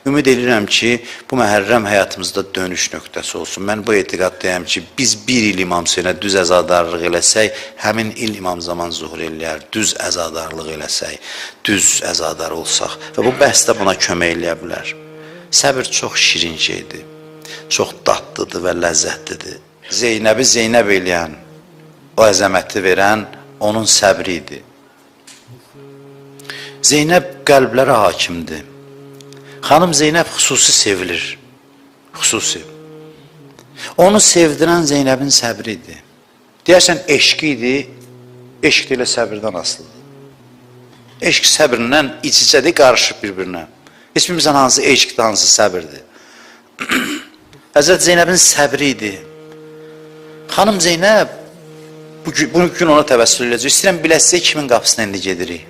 Ümid edirəm ki, bu Məhərrəm həyatımızda dönüş nöqtəsi olsun. Mən bu etiqaddayım ki, biz bir il İmam Hüseynə düz əzadarlıq eləsək, həmin il İmam Zaman zuhur eləyər. Düz əzadarlıq eləsək, düz əzadar olsaq və bu bəhs də buna kömək eləyə bilər. Səbir çox şirin şeydir, çox dadlıdır və ləzzətlidir. Zeynəbi Zeynəb eləyən, o əzəməti verən onun səbri idi. Zeynəb qəlblərə hakimdir. Xanım Zeynəb xüsusi sevilir, xüsusi. Onu sevdirən Zeynəbin səbri idi. Deyərsən, eşqi idi, eşq ilə səbirdən asılıdır. Eşq səbirlə iç-içədir, qarışıb bir-birinə. Heç bilmirsən hansı eşqdir, hansı səbirdir. Həzrət Zeynəbin səbri idi. Xanım Zeynəb, bugün ona təvəssül edəcək. İstəyirəm biləsiz, kimin qapısına indi gedirik.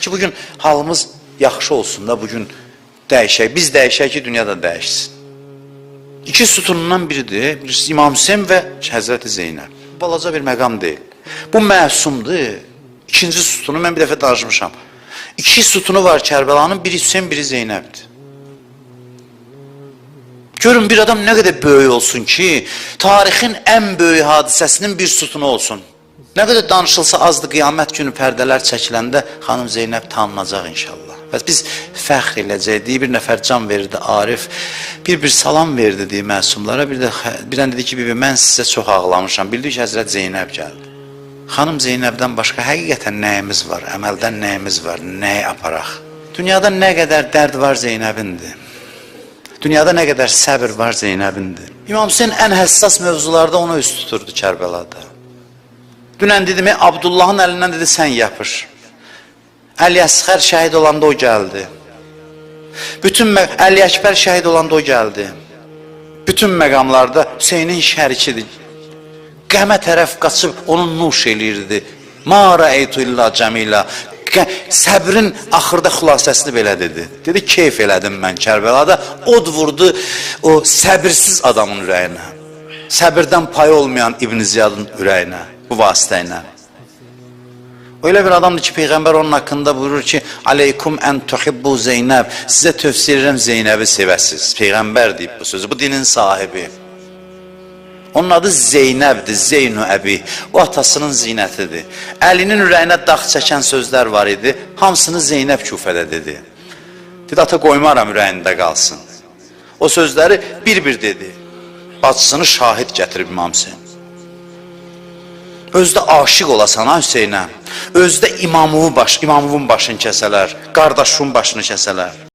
Ki, bugün halımız yaxşı olsun da, bugün dəyişək. Biz dəyişək ki, dünya da dəyişsin. İki sütunundan biridir, birisi İmam Hüseyn və Həzrəti Zeynəb. Balaca bir məqam deyil. Bu məsumdur. İkinci sütunu mən bir dəfə danışmışam. İki sütunu var Kərbəlanın, biri Hüseyn, biri Zeynəbdir. Görün, bir adam nə qədər böyük olsun ki, tarixin ən böyük hadisəsinin bir sütunu olsun. Nə qədər danışılsa azdır, qiyamət günü pərdələr çəkiləndə xanım Zeynəb tanınacaq inşallah. Və biz fəxr eləcəkdik, bir nəfər can verirdi, Arif, bir salam verdi deyə məsumlara, birdən dedi ki, mən sizə çox ağlamışam, bildik ki, Həzrət Zeynəb gəldi. Xanım Zeynəbdən başqa həqiqətən nəyimiz var, əməldən nəyimiz var, nəyi aparaq? Dünyada nə qədər dərd var Zeynəbindir. Dünyada nə qədər səbir var Zeynəbindir. İmam Hüseyn ən həssas mövzularda ona üst tuturdu Kərbəlada. Dünən dedimi, Abdullahın əlindən dedi, sən yapış. Əli Əsxər şəhid olanda o gəldi. Əli Əkbər şəhid olanda o gəldi. Bütün məqamlarda Hüseynin şərikidir. Qəmə tərəf qaçıb onun nuş eləyirdi. Ma rəeytu illa cəmilə. Səbrin axırda xülasəsini belə dedi. Dedi, keyf elədim mən Kərbəlada. Od vurdu o səbirsiz adamın ürəyinə. Səbirdən payı olmayan İbn Ziyadın ürəyinə, bu vasitə ilə. Öyle bir adamdır ki, Peyğəmbər onun haqqında buyurur ki, Aleykum ən tuhibbu Zeynəb. Sizə tövsiyə edirəm Zeynəbi sevəsiz. Peyğəmbər deyib bu sözü, bu dinin sahibi. Onun adı Zeynəbdir, Zeynu əbi. O atasının zinətidir. Əlinin ürəyinə dağ çəkən sözlər var idi. Hamısını Zeynəb küfədə dedi. Dedi, ata qoymaram ürəyində qalsın. O sözləri bir-bir dedi. Bacısını şahid gətirib İmam Hüseyin. Özdə aşiq olasan ha Hüseynə, özdə imamuvun başını kəsələr, qardaşın başını kəsələr.